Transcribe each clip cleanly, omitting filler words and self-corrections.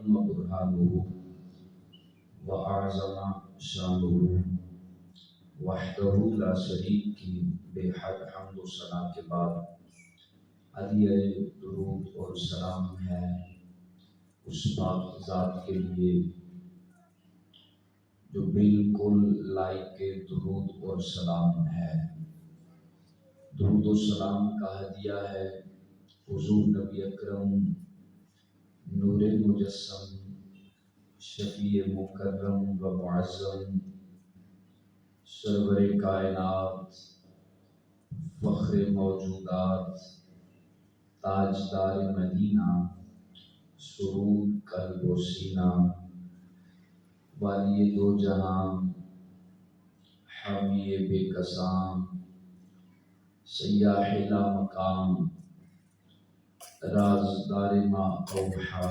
برهانه وأعظم شانه وحدہ لا شریک کی بے حد حمد و ثنا کے بعد ہدیہ درود اور سلام ہے اس پاک ذات کے لیے جو بالکل لائق درود اور سلام ہے۔ درود و سلام کا ہدیہ ہے حضور نبی اکرم نور مجسم شفیع مکرم و معظم سرور کائنات فخر موجودات تاجدار مدینہ سرور قلب و سینہ والی دو جہاں حامی بے کسام سیاح لا مقام رازدار ما اوحا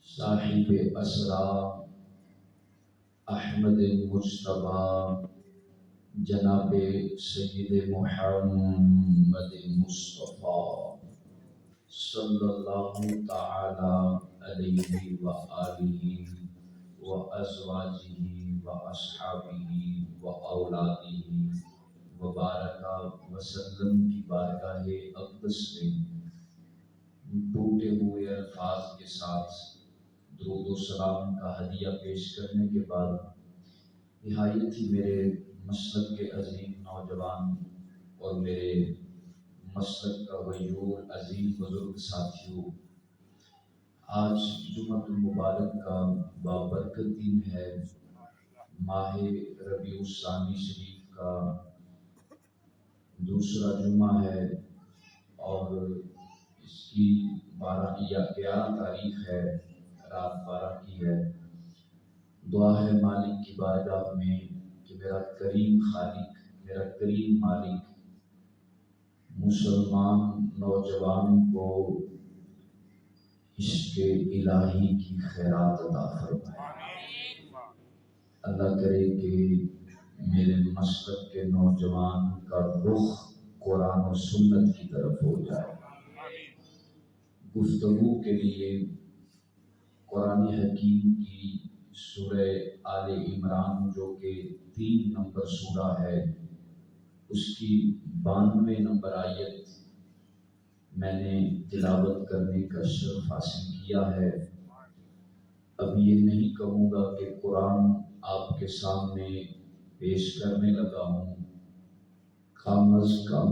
صاحب اسرار احمد مجتبی جناب سید محمد مصطفیٰ صلی اللہ تعالی علیہ وآلہ وازواجہ واصحابہ واولادہ وبارک وسلم کی بارگاہ اقدس میں ٹوٹے ہوئے الفاظ کے ساتھ درود و سلام کا ہدیہ پیش کرنے کے بعد نہایت ہی میرے مسلک کے عظیم نوجوان اور میرے مسلک کا غیور عظیم بزرگ ساتھیوں، آج جمعہ المبارک کا بابرکت دن ہے، ماہ ربیع الثانی شریف کا دوسرا جمعہ ہے اور اس کی 11 تاریخ ہے، رات 12 کی ہے۔ دعا ہے مالک کی بارگاہ میں کہ میرا کریم خالق، میرا کریم مالک مسلمان نوجوان کو عشق الہی کی خیرات عطا فرمائے۔ اللہ کرے کہ میرے مسلک کے نوجوان کا رخ قرآن و سنت کی طرف ہو جائے۔ گفتگو کے لیے قرآن حکیم کی سورہ آل عمران جو کہ 3 نمبر سورہ ہے، اس کی 92 نمبر آیت میں نے تلاوت کرنے کا شرف حاصل کیا ہے۔ اب یہ نہیں کہوں گا کہ قرآن آپ کے سامنے پیش کرنے لگا ہوں، کم از کم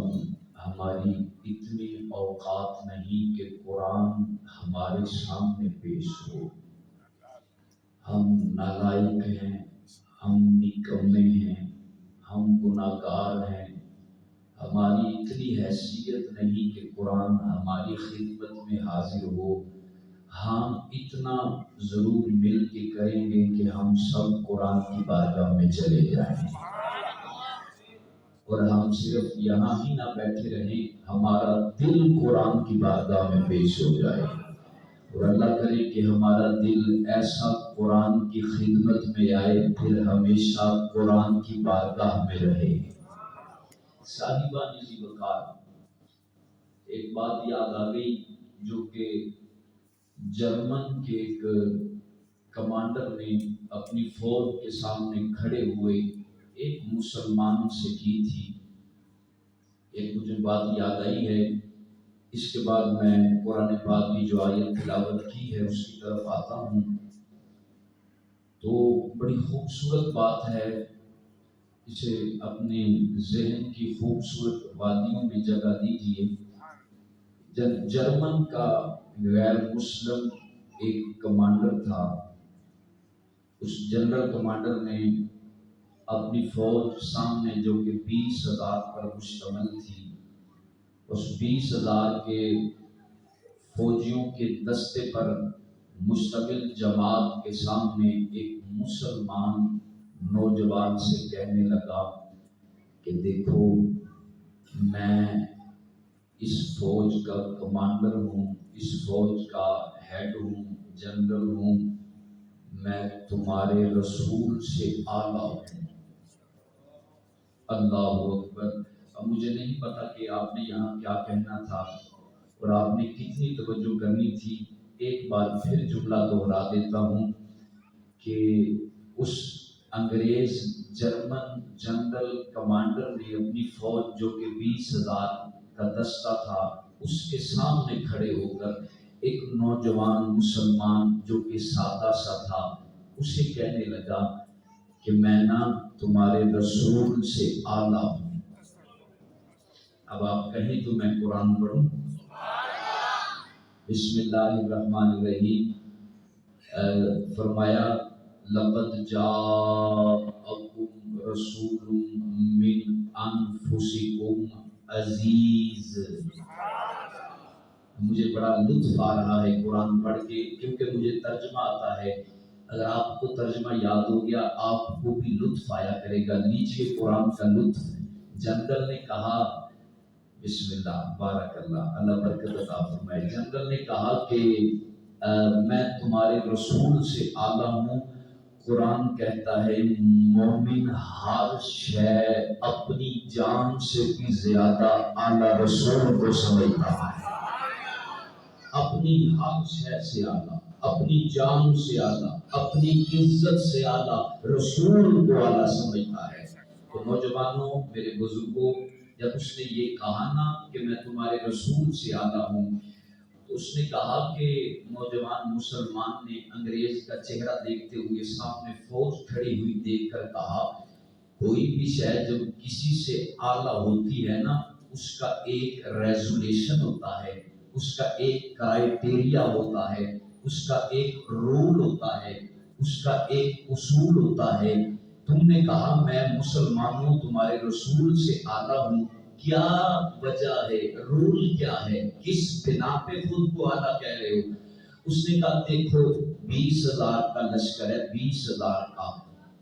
ہماری اتنی اوقات نہیں کہ قرآن ہمارے سامنے پیش ہو۔ ہم نالائق ہیں، ہم نکمے ہیں، ہم گناہگار ہیں، ہماری اتنی حیثیت نہیں کہ قرآن ہماری خدمت میں حاضر ہو۔ ہم اتنا ضرور مل کے کریں گے کہ ہم سب قرآن کی بارگاہ میں چلے جائیں اور ہم صرف یہاں ہی نہ بیٹھے رہیں، ہمارا دل قرآن کی بارگاہ میں پیش ہو جائے اور اللہ کرے کہ ہمارا دل ایسا قرآن کی خدمت میں آئے، پھر ہمیشہ قرآن کی بارگاہ میں رہے۔ صاحبان ذی وقار، ایک بات یاد آ گئی جو کہ جرمن کے ایک کمانڈر نے اپنی فوج کے سامنے کھڑے ہوئے ایک مسلمان سے کی تھی۔ ایک مجھے بات یاد آئی ہے، اس کے بعد میں قرآن پاک کی جو آیت تلاوت کی ہے اس کی طرف آتا ہوں۔ تو بڑی خوبصورت بات ہے، اسے اپنے ذہن کی خوبصورت وادیوں میں جگہ دیجیے۔ جرمن کا غیر مسلم ایک کمانڈر تھا، اس جنرل کمانڈر نے اپنی فوج سامنے جو کہ 20,000 پر مشتمل تھی، اس 20,000 کے فوجیوں کے دستے پر مشتمل جماعت کے سامنے ایک مسلمان نوجوان سے کہنے لگا کہ دیکھو، میں اس فوج کا کمانڈر ہوں، اس فوج کا ہیڈ ہوں، جنرل ہوں، میں تمہارے رسول سے اعلیٰ ہوں۔ اللہ اکبر۔ اب مجھے نہیں پتا کہ آپ نے یہاں کیا کہنا تھا اور آپ نے کتنی توجہ کرنی تھی۔ ایک بار پھر جملہ دہرا دیتا ہوں کہ اس انگریز جرمن جنرل کمانڈر نے اپنی فوج جو کہ 20,000 کا دستہ تھا اس کے سامنے کھڑے ہو کر ایک نوجوان مسلمان جو کہ سادہ سا تھا اسے کہنے لگا کہ میں نا تمہارے رسول سے اعلیٰ ہوں۔ اب آپ کہیں تو میں قرآن پڑھوں۔ بسم اللہ الرحمن الرحیم۔ فرمایا لقد جاءکم رسول من انفسکم عزیز۔ مجھے بڑا لطف آ رہا ہے قرآن پڑھ کے، کیونکہ مجھے ترجمہ آتا ہے۔ اگر آپ کو ترجمہ یاد ہو گیا آپ کو بھی لطف آیا کرے گا۔ لیجیے قرآن کا لطف۔ جنرل نے کہا، بسم اللہ، بارک اللہ، اللہ برکت عطا فرمائے۔ جنرل نے کہا کہ میں تمہارے رسول سے اعلیٰ ہوں۔ قرآن کہتا ہے مومن ہر شے اپنی جان سے بھی زیادہ اعلیٰ رسول کو سمجھتا ہے۔ اپنی ہر شے سے اعلیٰ، اپنی جان سے اعلیٰ، اپنی عزت سے اعلیٰ رسول کو اعلیٰ سمجھتا ہے۔ تو نوجوانوں، میرے بزرگوں، جب اس نے یہ کہا نا کہ میں تمہارے رسول سے اعلیٰ ہوں، تو اس نے کہا کہ نوجوان مسلمان نے انگریز کا چہرہ دیکھتے ہوئے سامنے فوج کھڑی ہوئی دیکھ کر کہا کوئی بھی شے جب کسی سے اعلیٰ ہوتی ہے نا اس کا ایک ریزولیشن ہوتا ہے، اس کا ایک کرائیٹیریا ہوتا ہے، اس کا ایک رول ہوتا ہے، اس کا ایک اصول ہوتا ہے۔ تم نے کہا میں مسلمانوں تمہارے رسول سے اعلیٰ ہوں، کیا وجہ ہے، رول کیا ہے، کس بنا پہ خود کو اعلیٰ کہہ رہے ہو؟ اس نے کہا دیکھو 20,000 کا لشکر ہے، 20,000 کا،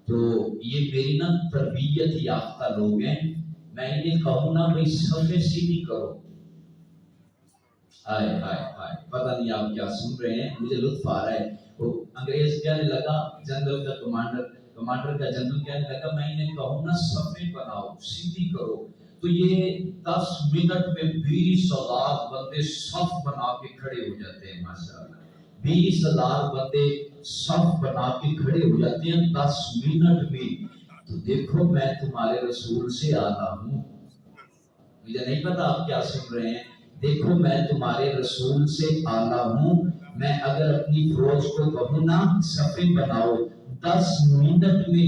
تو یہ میری نا تربیت یافتہ لوگ ہیں، میں انہیں کہوں نا بھائی صفیں سیدھی کرو۔ ہائے ہائے ہائے، پتہ نہیں آپ کیا سن رہے ہیں، مجھے لطف آ رہا ہے۔ وہ انگریز کہنے لگا، جنرل کا کمانڈر کا جنرل کہنے لگا میں انہیں کہوں نا صفیں بناؤ، سیدھی کرو، تو یہ 10 منٹ میں 20,000 بندے صف بنا کے کھڑے ہو جاتے ہیں۔ ماشاءاللہ 20,000 بندے صف بنا کے کھڑے ہو جاتے ہیں 10 منٹ میں۔ تو دیکھو میں تمہارے رسول سے اعلیٰ ہوں۔ مجھے نہیں پتا آپ کیا سن رہے ہیں۔ دیکھو میں تمہارے رسول سے اعلیٰ ہوں، میں اگر اپنی فوج کو کہوں نا صفیں بناؤ، 10 منٹ میں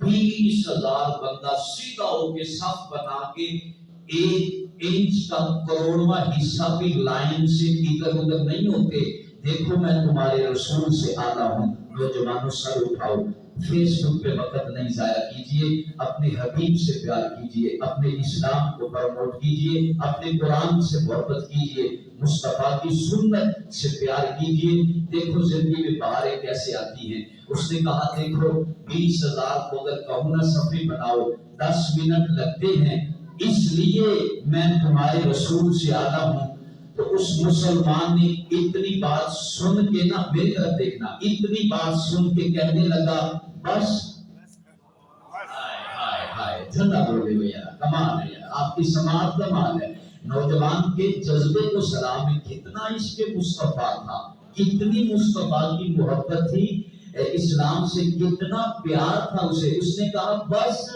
20,000 بندہ سیدھا ہو کے صف بنا کے 1 انچ کا کروڑواں حصہ بھی لائن سے ادھر ادھر نہیں ہوتے۔ دیکھو میں تمہارے رسول سے اعلیٰ ہوں۔ نوجوانوں سر اٹھاؤ، فیس بک پہ وقت نہیں ضائع کیجیے، اپنے حبیب سے پیار کیجیے، اپنے اسلام کو پروموٹ کیجیے، اپنے قرآن سے محبت کیجیے، مصطفیٰ کی سنت سے پیار کیجیے۔ دیکھو زندگی میں بہاریں کیسے آتی ہیں۔ اس نے کہا دیکھو 20,000 کو اگر کہوں نا صفیں بناؤ 10 منٹ لگتے ہیں، اس لیے میں تمہارے رسول سے اعلیٰ ہوں۔ تو اس مسلمان نے اتنی بات سن کے نا، میری طرف دیکھنا، اتنی بات سن کے کہنے لگا بس، ہائے ہائے ہائے، جھنڈا بولے ہوئے یار، کمال ہے یار، آپ کی سماعت کمال ہے۔ نوجوان کے جذبے کو سلام ہے، کتنا عشق مصطفیٰ تھا، کتنی مصطفیٰ کی محبت تھی، اسلام سے کتنا پیار تھا اسے۔ اس نے کہا بس،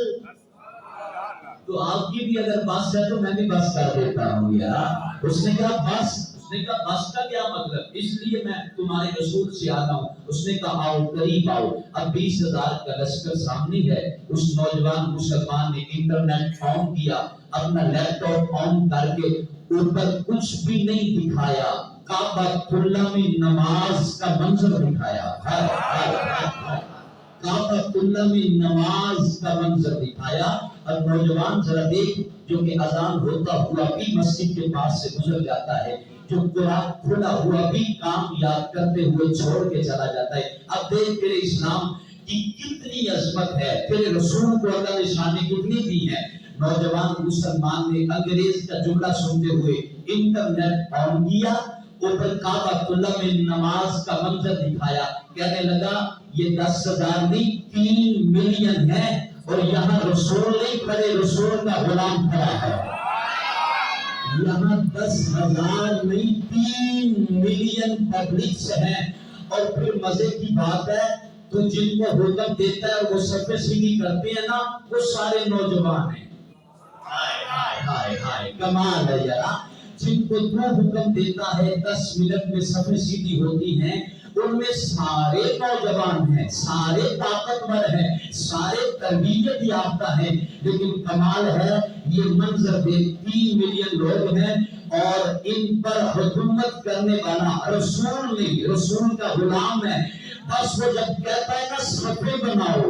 تو آپ کی بھی اگر بس ہے تو میں بھی بس کر دیتا ہوں یار۔ اس نے کہا بس، اس نے کہا بس کا کیا مطلب، اس لیے میں تمہارے رسول سے آتا ہوں۔ اس نے کہا آؤ قریب آؤ۔ اب 20,000 کا لشکر سامنے ہے۔ اس نوجوان مسلمان نے انٹرنیٹ آن کیا، اپنا لیپ ٹاپ آن کر کے اوپر کچھ بھی نہیں دکھایا، کعبۃ اللہ میں نماز کا منظر دکھایا، کعبۃ اللہ میں نماز کا منظر دکھایا۔ اور نوجوان ذرا دیکھ، جو کہ اذان ہوتا ہوا بھی مسجد کے پاس سے گزر جاتا ہے، جو قرآن کھلا ہوا بھی کام یاد کرتے ہوئے چھوڑ کے چلا جاتا ہے۔ اب دیکھ تیرے اسلام کی کتنی عظمت ہے، تیرے رسول کو اللہ نے شان کتنی دی ہے۔ نوجوان مسلمان نے انگریز کا جملہ سنتے ہوئے انٹرنیٹ آن کیا، اوپر کعبۃ اللہ میں نماز کا منظر دکھایا، کہنے لگا یہ 10,000 نہیں 3 ملین ہے، اور یہاں رسول نہیں کھڑے، رسول کا غلام کھڑا ہے۔ یہاں 10,000 نہیں 3 ملین پبلکس ہیں. اور پھر مزے کی بات ہے تو جن کو حکم دیتا ہے وہ صفے سیدھی کرتے ہیں نا وہ سارے نوجوان ہیں. ہائے ہائے ہائے ہائے کمال ہے یار. جن کو تو حکم دیتا ہے 10 منٹ میں صفے سیدھی ہوتی ہیں ان میں سارے نوجوان ہیں, سارے طاقتور ہیں, سارے تربیت یافتہ ہیں. لیکن کمال ہے یہ منظر دیکھ 3 ملین لوگ ہیں اور ان پر حکومت کرنے والا رسول نہیں, رسول کا غلام ہے. بس وہ جب کہتا ہے نا صفے بناؤ,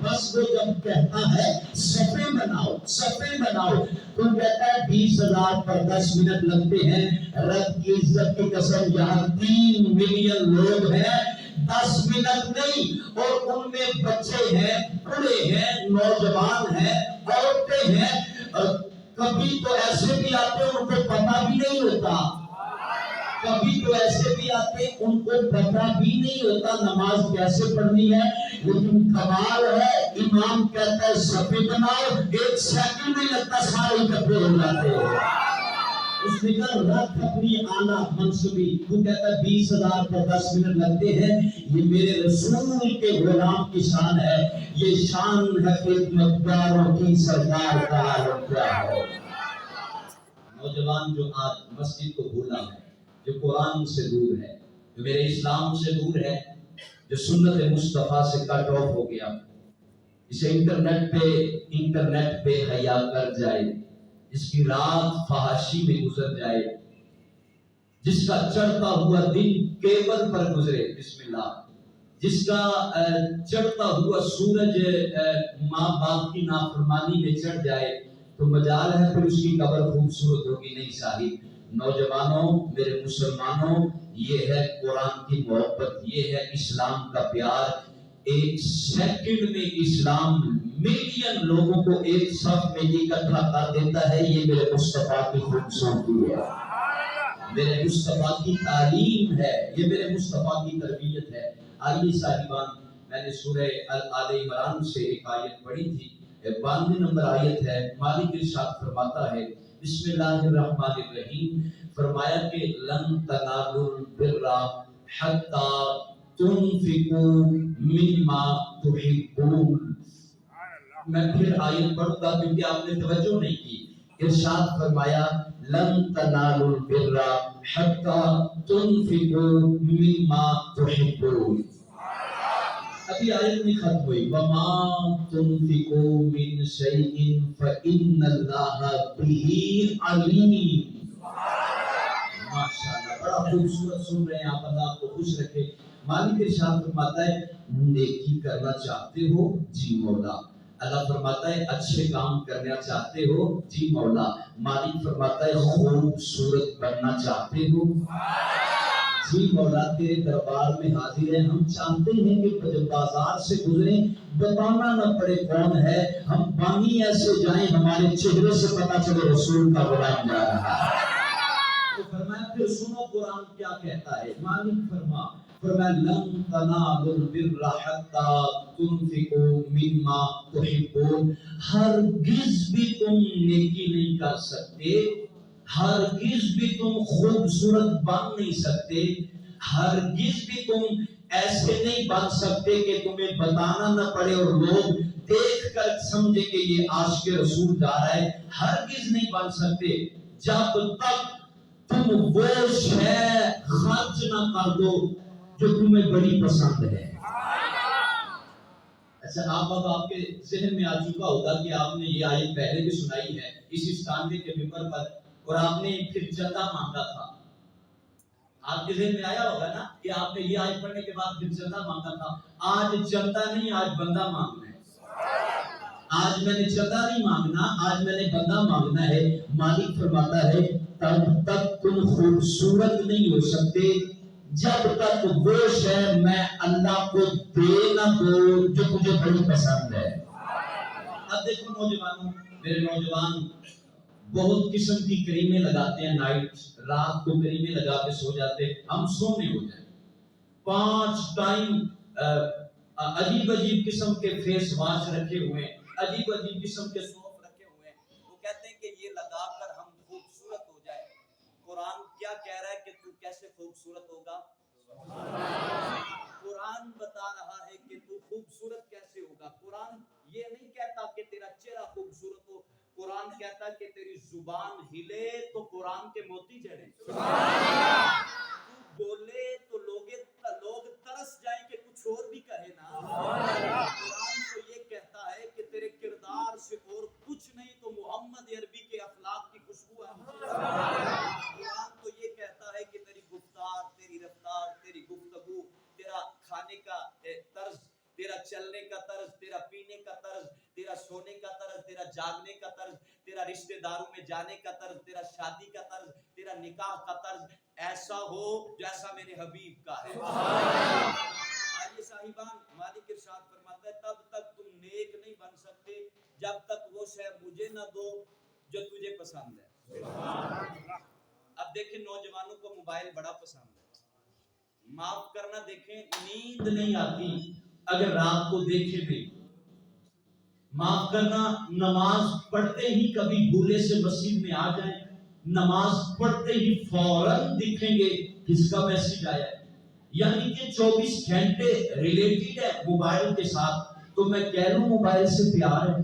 بس وہ جب کہتا ہے صفے بناؤ صفے بناؤ تو کہتا ہے 20,000 پر 10 منٹ لگتے ہیں. رب کی عزت کی قسم یہاں 3 ملین لوگ ہیں 10 منٹ نہیں. اور ان میں بچے ہیں, بوڑھے ہیں, نوجوان ہیں, عورتیں ہیں. کبھی تو ایسے بھی آتے ہیں ان کو پتہ بھی نہیں ہوتا, کبھی تو ایسے بھی آتے ان کو پتہ بھی نہیں ہوتا نماز کیسے پڑھنی ہے. لیکن کمال ہے امام کہتا ہے صفے بناؤ, 1 سیکنڈ نہیں لگتا سارے اکٹھے ہو جاتے ہیں. اس نے کہا رکھ اپنی آلہ منصبی, تو کہتا ہے 20,000 پر 10 منٹ لگتے ہیں. یہ میرے رسول کے غلام کی شان ہے, یہ شان ہے خدمتگاروں کی سردار کا عالم کیا ہے. نوجوان جو آج مسجد کو بھولا ہے, جو قرآن سے دور ہے, جو میرے اسلام سے دور ہے, جو سنت مصطفیٰ سے کٹ آف ہو گیا, اسے انٹرنیٹ پہ حیا کر جائے, جس کی رات فحاشی میں گزر جائے, جس کا چڑھتا ہوا دن کیبل پر گزرے, بسم اللہ, جس کا چڑھتا ہوا سورج ماں باپ کی نافرمانی میں چڑھ جائے تو مجال ہے پھر اس کی قبر خوبصورت ہوگی نہیں صاحب. نوجوانوں, میرے مسلمانوں, یہ ہے قرآن کی محبت, یہ ہے اسلام کا پیار. 1 سیکنڈ میں اسلام ملین لوگوں کو ایک صف میں اکٹھا کر دیتا ہے. یہ میرے مصطفیٰ کی خوبصورتی ہے, میرے مصطفیٰ کی تعلیم ہے, یہ میرے مصطفیٰ کی تربیت ہے. آئیے صاحبان, میں نے سورہ آل عمران سے ایک آیت پڑھی تھی, 92 نمبر آیت ہے. مالک ارشاد فرماتا ہے بسم اللہ الرحمن الرحیم, فرمایا کہ لن تنالوا البر حتی تنفقوا مما تحبون. میں پھر آیت پڑھوں گا کیونکہ آپ نے توجہ نہیں کی. ارشاد فرمایا لن تنالوا البر حتی تنفقوا مما تحبون. ابھی آیت نہیں ختم ہوئی, وَمَا تُنْفِقُوا مِنْ شَيْءٍ فَإِنَّ اللَّهَ بِهِ عَلِيمٌ. ماشاءاللہ, بڑا خوبصورت سن رہے ہیں آپ, اللہ آپ کو خوش رکھے. مالک ارشاد فرماتا ہے نیکی کرنا چاہتے ہو جی مولا. اللہ فرماتا ہے اچھے کام کرنا چاہتے ہو جی مولا. مالک فرماتا ہے خوبصورت بننا چاہتے ہو جی مولا, تیرے دربار میں حاضر ہیں. ہم چاہتے ہیں کہ جب بازار سے گزریں بتانا نہ پڑے کون ہے, ہم بانی ایسے جائیں ہمارے چہرے سے پتہ چلے رسول کا غلام جا رہا ہے. تو فرمایا پھر سنو قرآن کیا کہتا ہے. مالک فرمایا لن تنالوا البر حتی تنفقوا مما تحبون. ہرگز بھی تم نیکی نہیں کر سکتے, ہرگز بھی تم خوبصورت بن نہیں سکتے, ہرگز بھی تم ایسے نہیں بن سکتے کہ تمہیں بتانا نہ پڑے اور لوگ دیکھ کر سمجھے کہ یہ عاشق رسول جا رہا ہے. ہرگز نہیں بن سکتے جب تک تم وہ شے خرچ نہ کر دو جو تمہیں بڑی پسند ہے. اچھا, آپ کے ذہن میں آ چکا ہوگا کہ آپ نے یہ آیت پہلے بھی سنائی ہے اس اسٹانڈے کے ممبر پر, اور آپ نے پھر چندہ مانگا تھا. آپ کے ذہن میں آیا ہوگا نا کہ آپ نے یہ آیت پڑھنے کے بعد پھر چندہ مانگا تھا. آج چندہ نہیں, آج بندہ مانگنا ہے. آج میں نے چندہ نہیں مانگنا, آج میں نے بندہ مانگنا ہے. مالک فرماتا ہے تب تک تم خوبصورت نہیں ہو سکتے جب تک وہ شے میں اللہ کو دے نہ دو جو تجھے بڑی پسند ہے. اب دیکھو نوجوانوں, میرے نوجوان بہت قسم کی کریمیں لگاتے ہیں, نائٹ رات کو کریمیں لگا کے سو جاتے ہیں. ہم سونے ہو جائیں 5 ٹائم عجیب عجیب قسم کے فیس واش رکھے ہوئے ہیں, عجیب عجیب قسم کے سوپ رکھے ہوئے ہیں. وہ کہتے ہیں کہ یہ لگا کر ہم خوبصورت ہو جائے. قرآن کیا کہہ رہا ہے کہ تو کیسے خوبصورت ہوگا؟ قرآن بتا رہا ہے کہ تو خوبصورت کیسے ہوگا. قرآن یہ نہیں کہتا کہ تیرا چہرہ خوبصورت ہو. قرآن کہتا کہ تیری زبان ہلے تو قرآن کے موتی جڑیں. تو بولے تو لوگ ترس جائیں کہ کچھ اور بھی کہے نا. قرآن تو یہ کہتا ہے کہ تیرے کردار سے اور کچھ نہیں تو محمد عربی کے اخلاق کی خوشبو ہے. قرآن تو یہ کہتا ہے کہ تیری گفتار، تیری رفتار، تیری گفتگو، تیرا کھانے کا طرز، تیرا چلنے کا طرز، تیرا پینے کا طرز، تیرا سونے کا طرز، تیرا جاگنے کا طرز، تیرا رشتہ داروں میں جانے کا طرز، تیرا شادی کا طرز، تیرا نکاح کا طرز ایسا ہو جیسا میرے حبیب کا ہے. آئیے صاحبان، مالک ارشاد فرماتا ہے تب تک تم نیک نہیں بن سکتے جب تک وہ شے مجھے نہ دو جو تجھے پسند ہے. اب دیکھیں نوجوانوں کو موبائل بڑا پسند ہے. معاف کرنا، دیکھیں نیند نہیں آتی اگر رات کو دیکھیں بھی. معاف کرنا، نماز پڑھتے ہی کبھی بھولے سے مسجد میں آ جائیں، نماز پڑھتے ہی فوراً دیکھیں گے کس کا میسج آیا ہے. یعنی کہ 24 گھنٹے ریلیٹڈ ہے موبائل کے ساتھ. تو میں کہہ لوں موبائل سے پیار ہے؟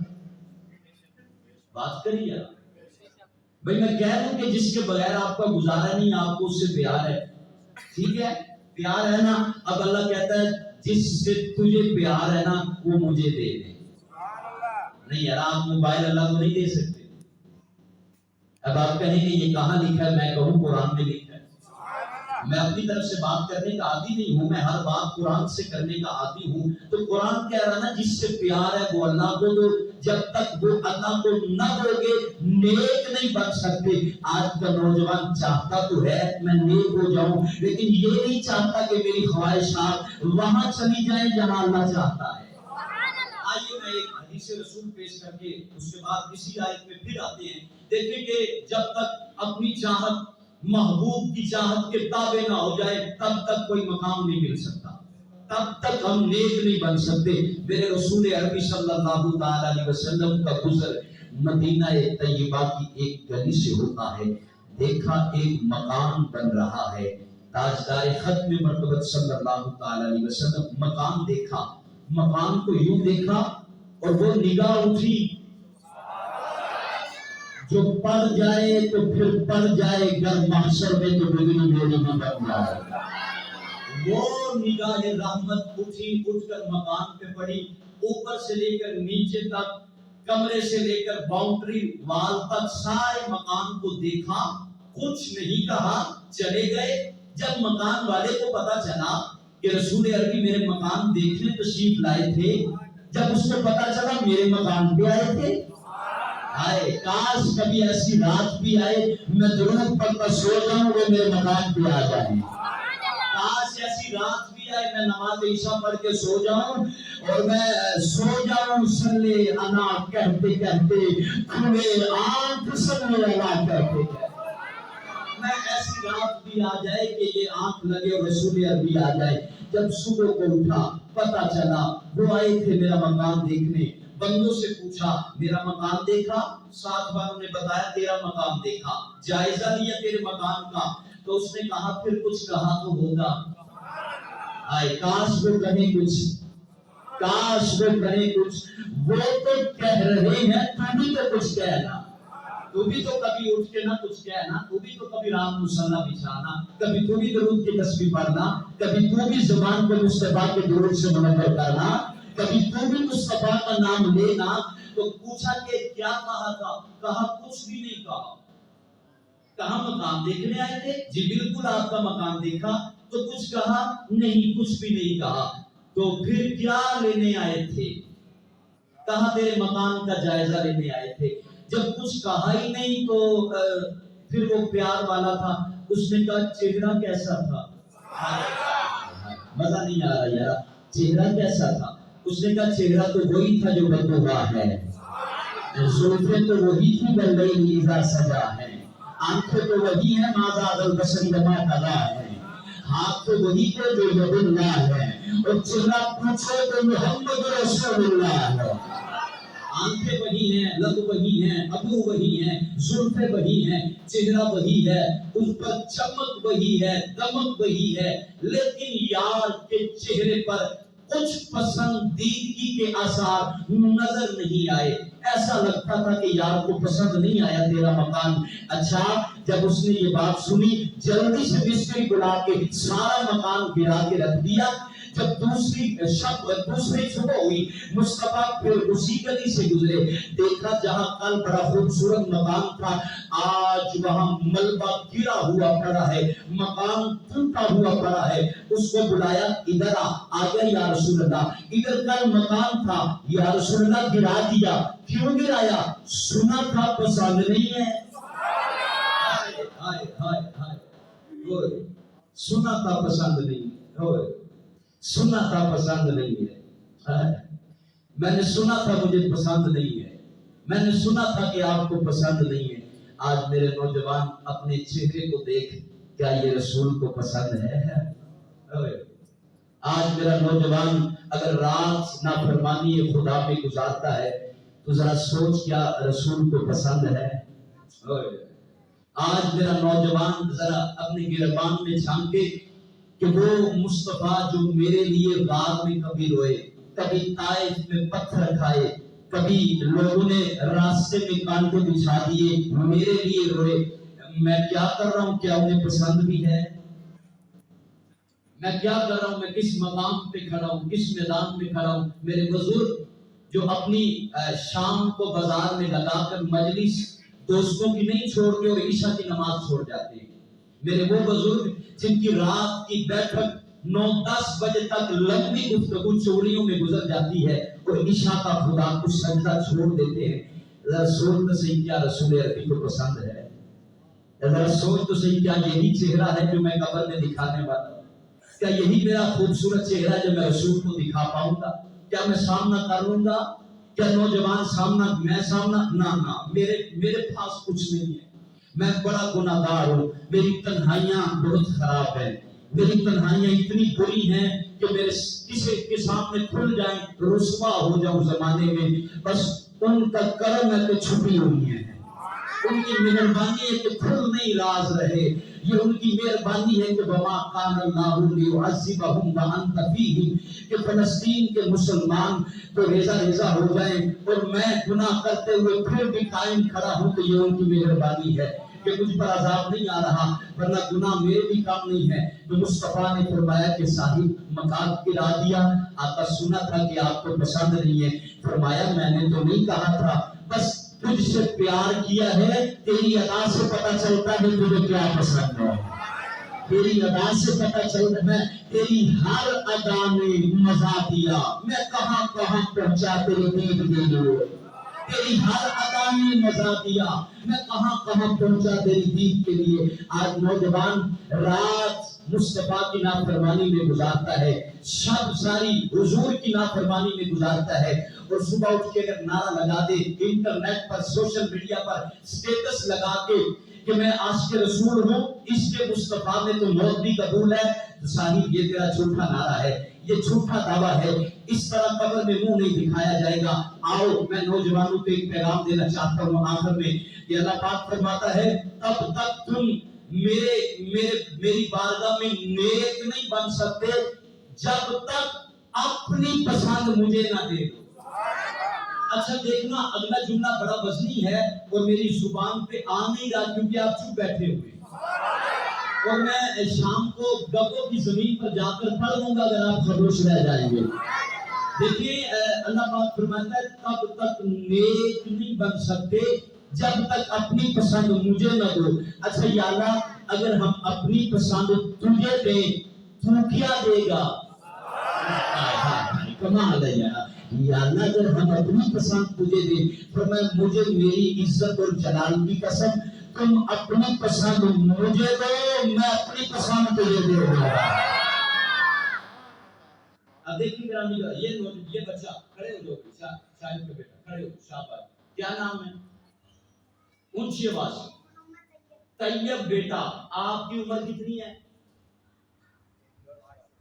بات کریے بھائی. میں کہہ لوں کہ جس کے بغیر آپ کا گزارا نہیں، آپ کو اس سے پیار ہے. ٹھیک ہے، پیار ہے نا. اب اللہ کہتا ہے جس سے تجھے پیار ہے نا وہ مجھے دے دے. نہیں یار، آپ موبائل اللہ کو نہیں دے سکتے. اب آپ کہیں کہ یہ کہاں لکھا ہے؟ میں کہوں قرآن میں لکھا ہے. میں اپنی طرف سے بات کرنے کا عادی نہیں ہوں، میں ہر بات قرآن سے کرنے کا عادی ہوں. تو قرآن کہہ رہا نا جس سے پیار ہے وہ اللہ کو دو. جب تک وہ اللہ کو نہ دو گے نیک نہیں بن سکتے. آج کا نوجوان چاہتا تو ہے میں نیک ہو جاؤں، لیکن یہ نہیں چاہتا کہ میری خواہشات وہاں چلی جائیں جہاں اللہ چاہتا ہے. آئیے میں ایک حدیث رسول پیش کر کے اس کے بعد کسی آیت میں پھر آتے ہیں. دیکھیں کہ جب تک اپنی چاہت محبوب کی چاہت کے تابع نہ ہو جائے تب تک کوئی مقام نہیں مل سکتا، تب تک ہم نیک نہیں بن سکتے. میرے رسول عربی صلی اللہ تعالی علیہ وسلم کا گزر مدینہ طیبہ کی ایک گلی سے ہوتا ہے. دیکھا ایک مکان بن رہا ہے. تاجدار ختم مرتبہ صلی اللہ تعالی علیہ وسلم مکان دیکھا، مکان کو یوں دیکھا اور وہ نگاہ اٹھی. جو پڑ جائے تو پھر پڑ جائے، گر محشر میں تو ڈگری میری بھی بن جائے. وہ نگاہ رحمت اٹھی، اٹھ کر مکان پہ پڑی. اوپر سے لے کر نیچے تک، کمرے سے لے کر باؤنڈری وال تک سارے مکان کو دیکھا، کچھ نہیں کہا، چلے گئے. جب مکان والے کو پتا چلا کہ رسول عربی میرے مکان دیکھنے تشریف لائے تھے، جب اس کو پتا چلا میرے مکان پہ آئے تھے، آئے کاش کبھی ایسی رات بھی آئے میں درود پڑھتا سو جاؤں وہ میرے مکان پہ آ جائے. کاش ایسی رات بھی آئے میں نماز عشاء پڑھ کے سو جاؤں اور میں سو جاؤں صلی انا کہتے کہتے کھلے آنکھ صلی اللہ کہتے کہتے. میں ایسی رات بھی آ جائے کہ یہ آنکھ لگے اور رسول عربی آ جائے. جب صبح کو اٹھا پتا چلا وہ آئے تھے میرا مکان دیکھنے. بندوں سے پوچھا میرا مکان دیکھا؟ ساتھ والوں نے بتایا تیرا مکان دیکھا. جائزہ لیا تیرے مکان کا؟ تو اس نے کہا پھر کچھ کہا تو ہوگا. آئے کاش وہ کہیں کچھ، کاش وہ کہیں کچھ. وہ تو کہہ رہے ہیں تو بھی تو کچھ کہنا، تو بھی تو کبھی اٹھ کے نہ کچھ کہنا، تو بھی تو کبھی رات مصلی بچھانا، کبھی تو بھی درود کی تسبیح پڑھنا، کبھی تو بھی زبان کو مصطفیٰ کے درود سے منور کرنا، کبھی تو بھی مصطفیٰ کا نام لینا. تو پوچھا کہ کیا کہا تھا؟ کہا کچھ بھی نہیں کہا. کہاں مکان دیکھنے آئے تھے؟ جی بالکل آپ کا مکان دیکھا. تو کچھ کہا؟ نہیں کچھ بھی نہیں کہا. تو پھر کیا لینے آئے تھے؟ کہا تیرے مکان کا جائزہ لینے آئے تھے. جب کچھ کہا ہی نہیں تو پھر وہ پیار والا تھا. اس نے کہا چہرہ کیسا تھا؟ مزہ نہیں آ رہا یار. چہرہ کیسا تھا؟ اس نے کہا چہرہ تو وہی تھا جو بدبوار ہے، زلفیں تو وہی تھی بلئی نیزا سجا ہے، آنکھیں تو وہی ہیں مازاد البسندما تلا ہے، ہاتھ تو وہی تھے جو ید اللہ ہے، اور چہرہ پوچھو تو محمد رسول اللہ ہے. آنکھیں وہی ہیں، لب وہی ہیں، ابرو وہی ہیں، زلفیں وہی ہیں، چہرہ وہی ہے، اس پر چمک وہی ہے، دمک وہی ہے، لیکن یار کے چہرے پر کچھ پسندیدگی کے آثار نظر نہیں آئے۔ ایسا لگتا تھا کہ یار کو پسند نہیں آیا تیرا مکان۔ اچھا، جب اس نے یہ بات سنی جلدی سے مستری بلا کے سارا مکان گرا کے رکھ دیا۔ جب دوسری صبح ہوئی، مصطفیٰ پھر اسی گلی سے گزرے، دیکھا جہاں کل بڑا خوبصورت مکان تھا آج وہاں ملبہ گرا ہوا پڑا ہے، مکان ٹوٹا ہوا پڑا ہے۔ اس کو بلایا، ادھر آ گیا یا رسول اللہ، ادھر کل مکان تھا یا رسول اللہ گرا دیا، کیوں گرایا؟ سنا تھا پسند نہیں ہے۔ ہائے ہائے ہائے ہائے، سنا تھا پسند نہیں ہے، سنا تھا پسند نہیں ہے، میں نے سنا تھا مجھے پسند نہیں ہے، میں نے سنا تھا کہ آپ کو پسند نہیں ہے۔ آج میرے نوجوان اپنے چہرے کو دیکھ، کیا یہ رسول کو پسند ہے؟ آج میرا نوجوان اگر رات نافرمانی خدا میں گزارتا ہے تو ذرا سوچ، کیا رسول کو پسند ہے؟ آج میرا نوجوان ذرا اپنے گریبان میں جھانکے کہ وہ مصطفیٰ جو میرے لیے غار میں کبھی روئے، کبھی طائف میں پتھر کھائے، کبھی لوگوں نے راستے میں کانٹے بچھا دیے، میرے لیے روئے، میں کیا کر رہا ہوں؟ کیا انہیں پسند بھی ہے؟ میں کیا کر رہا ہوں؟ میں کس مقام پہ کھڑا ہوں، کس میدان میں کھڑا ہوں؟ میرے بزرگ جو اپنی شام کو بازار میں لگا کر مجلس دوستوں کی نہیں چھوڑتے اور عشاء کی نماز چھوڑ جاتے ہیں، میرے وہ بزرگ جن کی رات کی بیٹھک 9-10 بجے تک لمبی گفتگو چوریوں میں گزر جاتی ہے اور عشاء کا خدا کو سجدہ چھوڑ دیتے ہیں۔ ذرا سوچ تو صحیح، کیا رسول عربی کو پسند ہے؟ ذرا سوچ تو صحیح، کیا یہی چہرہ ہے جو میں قبر میں دکھانے والا ہوں؟ کیا یہی میرا خوبصورت چہرہ جو میں رسول کو دکھا پاؤں گا؟ کیا میں سامنا کر لوں گا؟ کیا نوجوان سامنا، میں سامنا؟ نہ، میرے پاس کچھ نہیں ہے، میں بڑا گناہگار ہوں، میری تنہائیاں بہت خراب ہیں، میری تنہائیاں اتنی بری ہیں کہ میرے کسی کے سامنے کھل جائیں رسوا ہو جاؤں زمانے میں، بس ان کا کرم ہے کہ چھپی ہوئی ہیں، ان کی مہربانی ہے کہ کھل نہیں راز رہے، یہ ان کی مہربانی ہے کہ وما کان اللہ لیعذبہم وانت فیہم، کہ فلسطین کے مسلمان تو ریزہ ہو جائیں اور میں گناہ کرتے ہوئے پھر بھی قائم کھڑا ہوں، تو یہ ان کی مہربانی ہے کہ مجھ پر عذاب نہیں آ رہا، ورنہ گناہ میرے بھی کام نہیں ہے۔ تو مصطفیٰ نے فرمایا کہ صاحب مکان گرا دیا، آقا سنا تھا کہ آپ کو پسند نہیں ہے۔ فرمایا میں نے تو نہیں کہا تھا، بس تجھ سے پیار کیا ہے، تیری ادا سے پتہ چلتا ہے تجھے کیا پسند ہے، تیری ادا سے پتہ چلتا ہے، تیری ہر ادا میں مزہ دیا، میں کہاں کہاں پہنچا تیرے دید کے لیے، تیری ہر ادا میں مزہ دیا، میں کہاں کہاں پہنچا تیری دید کے لیے۔ آج نوجوان رات مصطفیٰ کی نافرمانی میں گزارتا ہے، شب ساری حضور کی نافرمانی میں گزارتا ہے، اور صبح اٹھ کے اگر نعرہ لگا دے انٹرنیٹ پر، سوشل میڈیا پر سٹیٹس لگا کے کہ میں عاشق رسول ہوں، اس کے مصطفیٰ میں تو موت بھی قبول ہے، تو صاحب یہ تیرا جھوٹا نعرہ ہے، یہ جھوٹا دعویٰ ہے، اس طرح قبر میں منہ نہیں دکھایا جائے گا۔ آؤ میں نوجوانوں کو ایک پیغام دینا چاہتا ہوں آخر میں، کہ اللہ پاک فرماتا ہے تب تک تم میری بارگاہ میں نیک نہیں بن سکتے جب تک اپنی پسند مجھے نہ دے دو۔ اچھا دیکھنا اگلا جملہ بڑا وزنی ہے اور میری زبان پہ آ نہیں رہا کیونکہ آپ چپ بیٹھے ہوئے، اور میں شام کو گبوں کی زمین پر جا کر پڑھ لوں گا اگر آپ خاموش رہ جائیں گے۔ دیکھیے اللہ پاک فرماتا ہے تب تک نیک نہیں بن سکتے جب تک اپنی پسند مجھے نہ دو۔ اچھا یا اللہ اگر ہم اپنی پسند تجھے دیں تو کیا دے گا؟ کمال ہے یا اللہ اگر ہم اپنی پسند تجھے دیں، فرمایا مجھے میری عزت اور جلال کی قسم تم اپنی پسند مجھے دو، میں اپنی پسند تجھے دے دوں گا۔ اب دیکھیں گرامی کا یہ بچہ کھڑے ہو جو شاہد کا بیٹا کھڑے ہو، شاباش، کیا نام ہے؟ اونچی آواز طیب بیٹا، آپ کی عمر کتنی ہے؟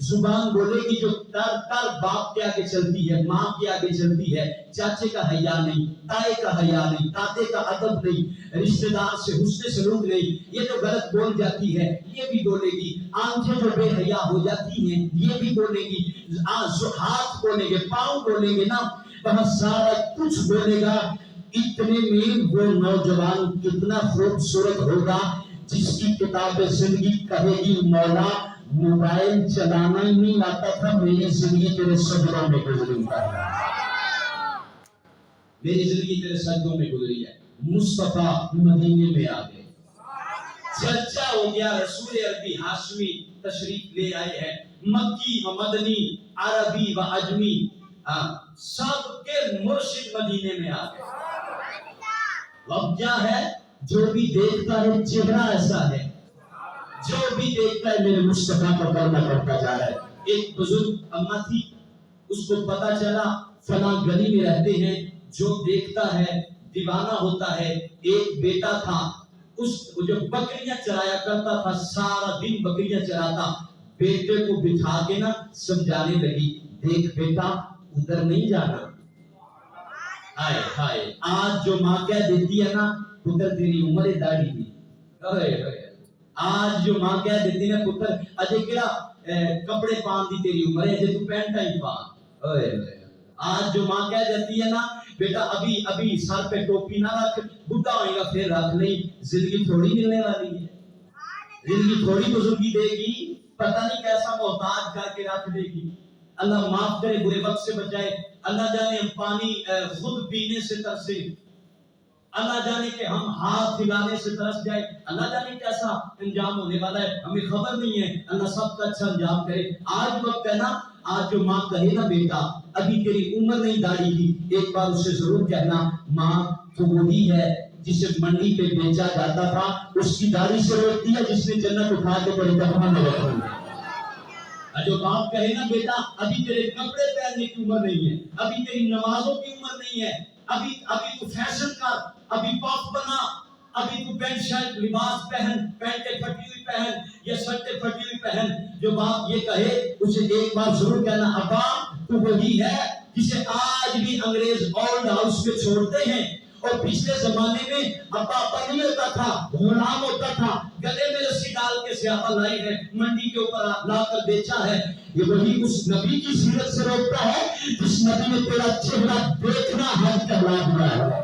زبان بولے گی جو تر تر باپ کے آگے چلتی ہے، ماں کے آگے چلتی ہے، چاچے کا حیا نہیں، تائے کا حیا نہیں، دادے کا ادب نہیں، رشتہ دار سے حسن سلوک نہیں، یہ جو غلط بول جاتی ہے یہ بھی بولے گی، آنکھیں جو بے حیا ہو جاتی ہیں یہ بھی بولے گی، ہاتھ بولیں گے، پاؤں بولیں گے نا، وہاں سارا کچھ بولے گا۔ اتنے میں وہ نوجوان کتنا خوبصورت ہوگا جس کی کتاب زندگی کہے گی مولا موبائل چلانا ہی نہیں آتا تھا، میری زندگی تیرے سجدوں میں گزری ہے، میری زندگی تیرے سجدوں میں گزری ہے۔ مصطفیٰ مدینے میں آ گئے، چرچا ہو گیا رسول عربی ہاشمی تشریف لے آئے ہیں، مکی و مدنی عربی و عجمی سب کے مرشد مدینے میں آ گئے۔ اب کیا ہے، جو بھی دیکھتا ہے چہرہ ایسا ہے، جو بھی دیکھتا ہے میرے مصطفیٰ کا کلمہ کرتا جا رہا ہے۔ ایک بزرگ اماں تھی، اس کو پتا چلا فلاں گلی میں رہتے ہیں، جو دیکھتا ہے دیوانہ ہوتا ہے۔ ایک بیٹا تھا، اس جو بکریاں چرایا کرتا تھا، سارا دن بکریاں چراتا، بیٹے کو بٹھا کے نا سمجھانے لگی، دیکھ بیٹا ادھر نہیں جانا، ہائے ہائے آج جو ماں کہہ دیتی ہے نا پتر تیری عمر داڑھی دی، آج جو ماں کہہ دیتی ہے پتر اجے کہڑا کپڑے پان دی تیری عمر ہے، جے تو پینٹا ہی پان، آج جو ماں کہہ دیتی ہے نا بیٹا ابھی ابھی سر پہ ٹوپی نہ رکھ، بڈھا ہوئے گا پھر رکھ نہیں، زندگی تھوڑی ملنے والی ہے، زندگی تھوڑی بزرگی دے گی، پتہ نہیں کیسا محتاج کر کے رکھ دے گی۔ اللہ معاف کرے، برے وقت سے بچائے، اللہ جانے ہم پانی خود پینے سے ترسے، اللہ جانے کہ ہم ہاتھ ہلانے سے ترس جائے، اللہ جانے کیسا انجام ہونے والا ہے، ہمیں خبر نہیں ہے، اللہ سب کا اچھا انجام کرے۔ آج وقت ہے نا، آج جو ماں کہے نا بیٹا ابھی تیری عمر نہیں داڑھی کی، ایک بار اسے ضرور کہنا ماں تو وہی ہے جسے منڈی پہ بیچا جاتا تھا، اس کی داڑھی سے روکتی ہے جس نے جنت اٹھا کے بڑی تخمہ میں رکھی۔ جو باپ کہے نا بیٹا ابھی تیرے کپڑے پہننے کی عمر نہیں ہے، ابھی تیری نمازوں کی عمر نہیں ہے، ابھی تو فیشن کر، ابھی پاپ بنا، ابھی تو پینٹ شرٹ لباس پہن، پینٹیں پھٹی ہوئی پہن یا شرٹیں پھٹی ہوئی پہن۔ جو باپ یہ کہے اسے ایک بار ضرور کہنا ابا تو وہی ہے جسے آج بھی انگریز اولڈ ہاؤس میں چھوڑتے ہیں، اور پچھلے زمانے میں ابا بنی ہوتا تھا، غلام ہوتا تھا، گلے میں رسی ڈال کے سیاپا لائی ہے، منڈی کے اوپر لا کر بیچا ہے۔ یہ وہی اس نبی کی سیرت سے روکتا ہے جس نبی نے تیرا چہرہ دیکھنا حج کہلا دیا ہے۔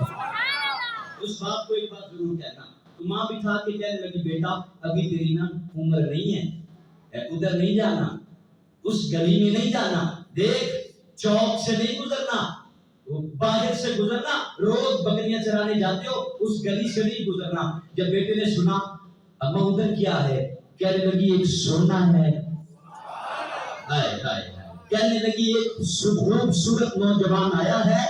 اس بات کو ایک بات ضرور کہنا، تو ماں بٹھا کے کہنے لگی بیٹا ابھی تیری نا عمر نہیں ہے، ادھر نہیں جانا، اس گلی میں نہیں جانا، دیکھ چوک سے نہیں گزرنا، باہر سے گزرنا، روز بکریاں چرانے جاتے ہو اس گلی سے نہیں گزرنا۔ جب بیٹے نے سنا اما ادھر کیا ہے، کہنے لگی ایک سونا ہے، کہنے لگی ایک خوبصورت نوجوان آیا ہے،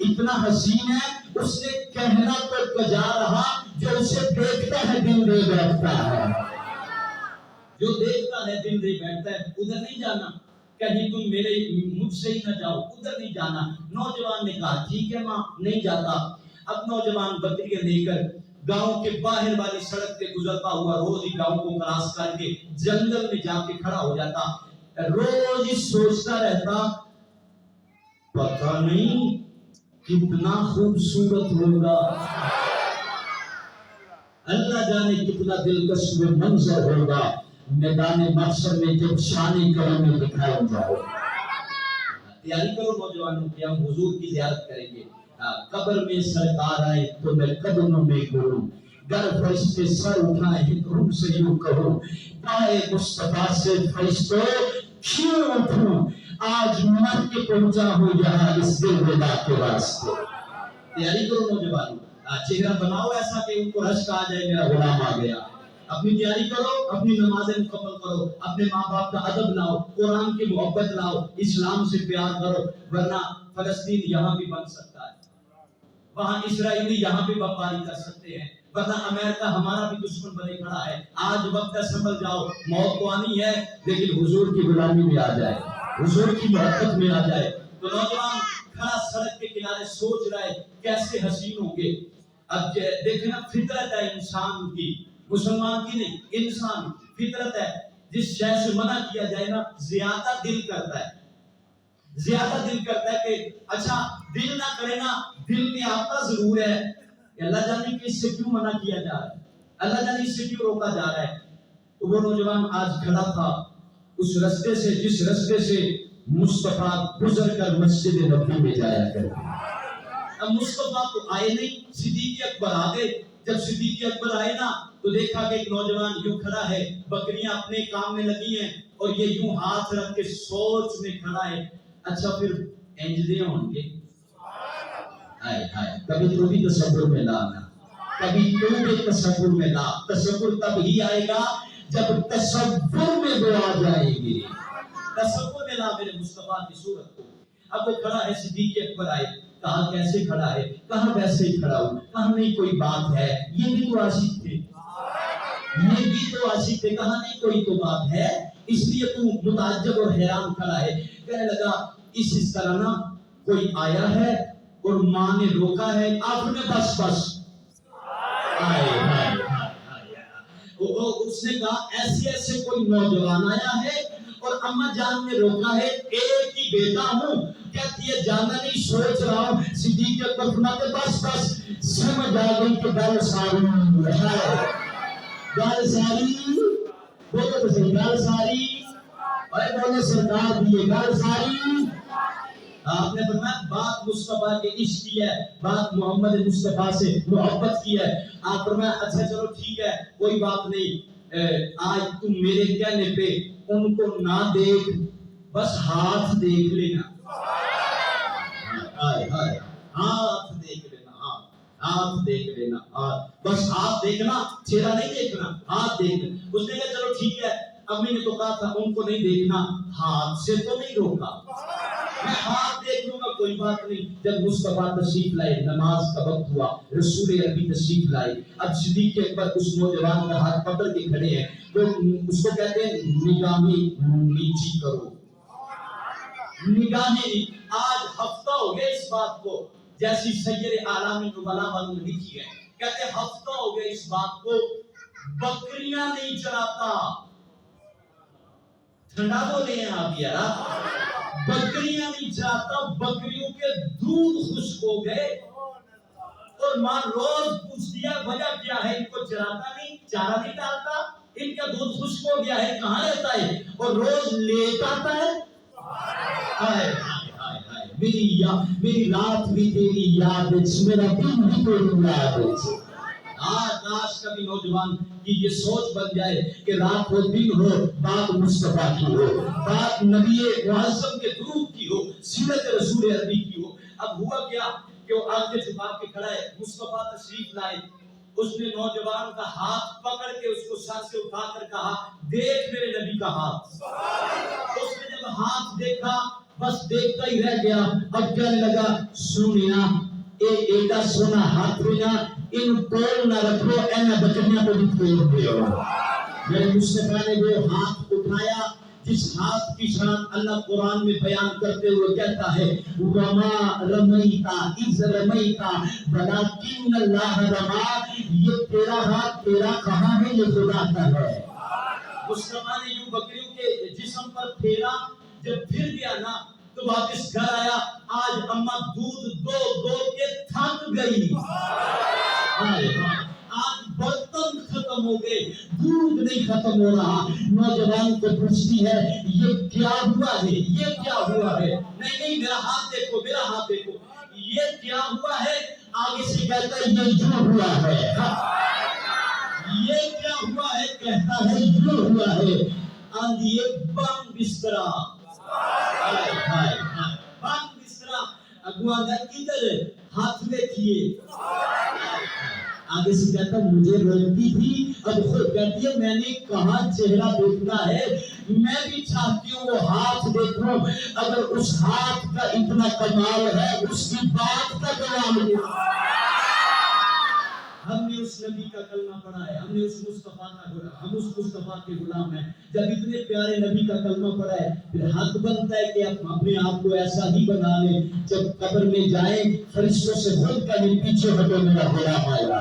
اتنا حسین ہے، اس نے کہنا تو کجا رہا، جو اسے دیکھتا ہے دل دے بیٹھتا ہے، جو دیکھتا ہے دل دے بیٹھتا ہے۔ ادھر نہیں جانا، کہیں تم میرے مجھ سے ہی نہ جاؤ، ادھر نہیں جانا۔ نوجوان نے کہا ٹھیک ہے ماں نہیں جاتا۔ اب نوجوان بکریاں لے کر گاؤں کے باہر والی سڑک پہ گزرتا ہوا روز ہی گاؤں کو کراس کر کے جنگل میں جا کے کھڑا ہو جاتا، روز ہی سوچتا رہتا پتہ نہیں کتنا خوبصورت ہوگا، اللہ جانے کتنا دلکش منظر ہوگا میدان محشر میں جب شان کرم میں دکھایا جاؤ۔ تیاری کرو نوجوانوں کہ ہم حضور کی زیارت کریں گے، قبر میں سرکار آئے تو میں قدموں میں گروں، گر فرشتے سر اٹھائے ان سے یوں کہوں پائے مصطفیٰ سے فرشتوں کیوں اٹھوں، آج مر کے پہنچا ہوں یہاں اس دل ودا کے واسطے۔ تیاری کرو نوجوانوں، چہرہ بناؤ ایسا کہ ان کو رشک آ جائے میرا غلام آ گیا۔ اپنی تیاری کرو، اپنی نمازیں مکمل کرو، اپنے ماں باپ کا ادب لاؤ، قرآن کی محبت لاؤ، اسلام سے پیار کرو، ورنہ فلسطین یہاں بھی بن سکتا ہے، وہاں اسرائیلی یہاں بھی بمباری کر سکتے ہیں، ورنہ امریکہ ہمارا بھی دشمن بنے کھڑا ہے۔ آج وقت ہے سنبھل جاؤ، موت تو آنی ہے لیکن حضور کی غلامی میں آ جائے، حضور کی محبت میں آ جائے۔ تو نوجوان کھڑا سڑک کے کنارے سوچ رہا ہے کیسے حسین ہوں گے۔ اب دیکھنا فطرت ہے انسان کی، مسلمان کی نہیں، انسان فطرت ہے، جس شے سے منع کیا جائے نا زیادہ دل کرتا ہے، زیادہ دل کرتا ہے کہ اچھا دل نہ کرے نا، دل میں آتا ضرور ہے کہ اللہ جانے کہ اس سے کیوں منع کیا جا رہا ہے، اللہ جانے اس سے کیوں روکا جا رہا ہے۔ تو وہ نوجوان آج کھڑا تھا اس رستے سے جس رستے سے مصطفیٰ گزر کر مسجد نبوی میں جایا کرتے۔ اب مصطفیٰ تو آئے نہیں، صدیق اکبر آ گئے۔ جب صدیق اکبر آئے نا تو دیکھا کہ ایک نوجوان یوں کھڑا ہے، بکریاں اپنے کام میں لگی ہیں اور یہ یوں ہاتھ رکھ کے سوچ میں کھڑا ہے۔ اچھا پھر انجدے ہوں گے، ہائے ہائے کبھی تو بھی تصور میں لانا، کبھی تو بھی تصور میں لا۔ تصور تب ہی آئے گا جب تصور میں وہ آ جائے گی۔ تصور میں لا میرے مصطفیٰ کی صورت کو۔ اب وہ کھڑا ہے، صدیق اکبر آئے، کہا کیسے کھڑا ہے؟ کہا ویسے ہی کھڑا ہوں۔ کہا نہیں کوئی بات ہے، یہ بھی تو عاشق تھے، یہ بھی تو عاشق تھے۔ کہا نہیں کوئی تو بات ہے، اس لیے تو متعجب اور حیران کھڑا ہے۔ کہنے لگا اس طرح نا کوئی آیا ہے اور ماں نے روکا ہے، آپ نے بس بس اس نے کہا ایسے ایسے کوئی نوجوان آیا ہے اور اماں جان نے روکا ہے، ایک ہی بیٹا ہوں، کہتی ہے جانا نہیں سوچ رہا ہوں۔ صدیق اکبر فرماتے بس بس سمجھ آ گئی کہ گل ساری ہے، گل ساری بولو تو صحیح، گل ساری اور بولے سرکار دیے گل ساری۔ آپ نے فرمایا بات مصطفیٰ کے عشق کی ہے، بات محمد مصطفیٰ سے محبت کی ہے۔ آپ فرمایا اچھا چلو ٹھیک ہے کوئی بات نہیں، آج تم میرے کہنے پہ ان کو نہ دیکھ، بس ہاتھ دیکھ لینا، ہاتھ دیکھ لینا، ہاتھ دیکھ لینا، بس ہاتھ دیکھنا، چہرہ نہیں دیکھنا، ہاتھ دیکھنا۔ اس نے کہا چلو ٹھیک ہے، امی نے تو کہا تھا ان کو نہیں دیکھنا، ہاتھ سے تو نہیں روکا، میں ہاتھ دیکھ لوں گا کوئی بات نہیں۔ جب مصطفیٰ تشریف لائے، نماز کا وقت ہوا، رسول عربی تشریف لائے، اب صدیق اکبر اس نوجوان کا ہاتھ پکڑ کے کھڑے ہیں، تو اس کو کہتے ہیں نگاہیں نیچی کرو، نگاہیں۔ آج ہفتہ ہو گیا اس بات کو، جیسی سید عالم نبلا والوں نے لکھی ہے، کہتے ہیں ہفتہ ہو گیا اس بات کو، بکریاں نہیں چراتا۔ ٹھنڈا بولے ہیں آپ یارا، بکریاں نہیں چراتا، بکریوں کے دودھ خشک ہو گئے، اور ماں روز پوچھتی ہے وجہ کیا ہے، ان کو چراتا نہیں، چارہ نہیں ڈالتا، ان کا دودھ خشک ہو گیا ہے، کہاں رہتا ہے، اور روز لیٹ آتا ہے۔ میری رات بھی تیری یاد وچ، میرا دن بھی تیری یاد وچ۔ کاش کبھی نوجوان کی یہ سوچ بن جائے کہ رات ہو دن ہو، بات مصطفیٰ کی ہو، بات نبی معظم کے درود کی ہو، سیرت رسول عربی کی ہو۔ اب ہوا کیا کہ وہ آنکھیں چھپا کے کھڑا ہے، مصطفیٰ تشریف لائے، اس نے نوجوان کا ہاتھ پکڑ کے اس کو سر سے اٹھا کر کہا دیکھ میرے نبی کا ہاتھ۔ اس نے جب ہاتھ دیکھا بس دیکھتا ہی رہ گیا، اب کہنے لگا سنیا ایڈا سونا ہاتھ ہونا، ان پول نہ رکھو، اینا بکریاں کو بھی پول دیو۔ میرے مصطفیٰ نے وہ ہاتھ اٹھایا جس ہاتھ کی شان اللہ قرآن میں بیان کرتے ہوئے کہتا ہے وَمَا رَمَيْتَ إِذْ رَمَيْتَ وَلَكِنَّ اللَّهَ رَمَى۔ یہ تیرا ہاتھ تیرا کہاں ہے، یہ خدا کا ہے۔ مصطفیٰ نے یوں بکریوں کے جسم پر پھیرا، جب پھر گیا نا تو واپس گھر آیا، آج اماں دودھ دو کے تھک گئی، آج برتن ختم ہو گئے، دودھ نہیں ختم ہو رہا۔ نوجوان کو پوچھتی ہے یہ کیا ہوا ہے، یہ کیا ہوا ہے؟ نہیں میرا ہاتھ دیکھو، میرا ہاتھ دیکھو، یہ کیا ہوا ہے؟ آگے سے کہتا ہے یہ جو ہوا ہے، یہ کیا ہوا ہے؟ کہتا ہے جو ہوا ہے۔ آندھیے بم بسترا، بم بسترا، اگوا گا ادھر ہاتھ دیکھیے، آگے سے کہتا مجھے روکتی تھی، اب خود کہتی ہے میں نے کہاں چہرہ دیکھنا ہے، میں بھی چاہتی ہوں وہ ہاتھ دیکھوں، اگر اس ہاتھ کا اتنا کمال ہے اس کی بات کا کمال ہے۔ ہم نے اس نبی کا کلمہ پڑھا ہے، ہم نے اس مصطفیٰ کا غلام، ہم اس مصطفیٰ کے غلام ہیں۔ جب اتنے پیارے نبی کا کلمہ پڑھا ہے پھر حق بنتا ہے کہ ہم اپنے آپ کو ایسا ہی بنا لیں، جب قبر میں جائیں فرشتوں سے خود کہیں پیچھے ہٹو میرا غلام آیا۔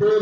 2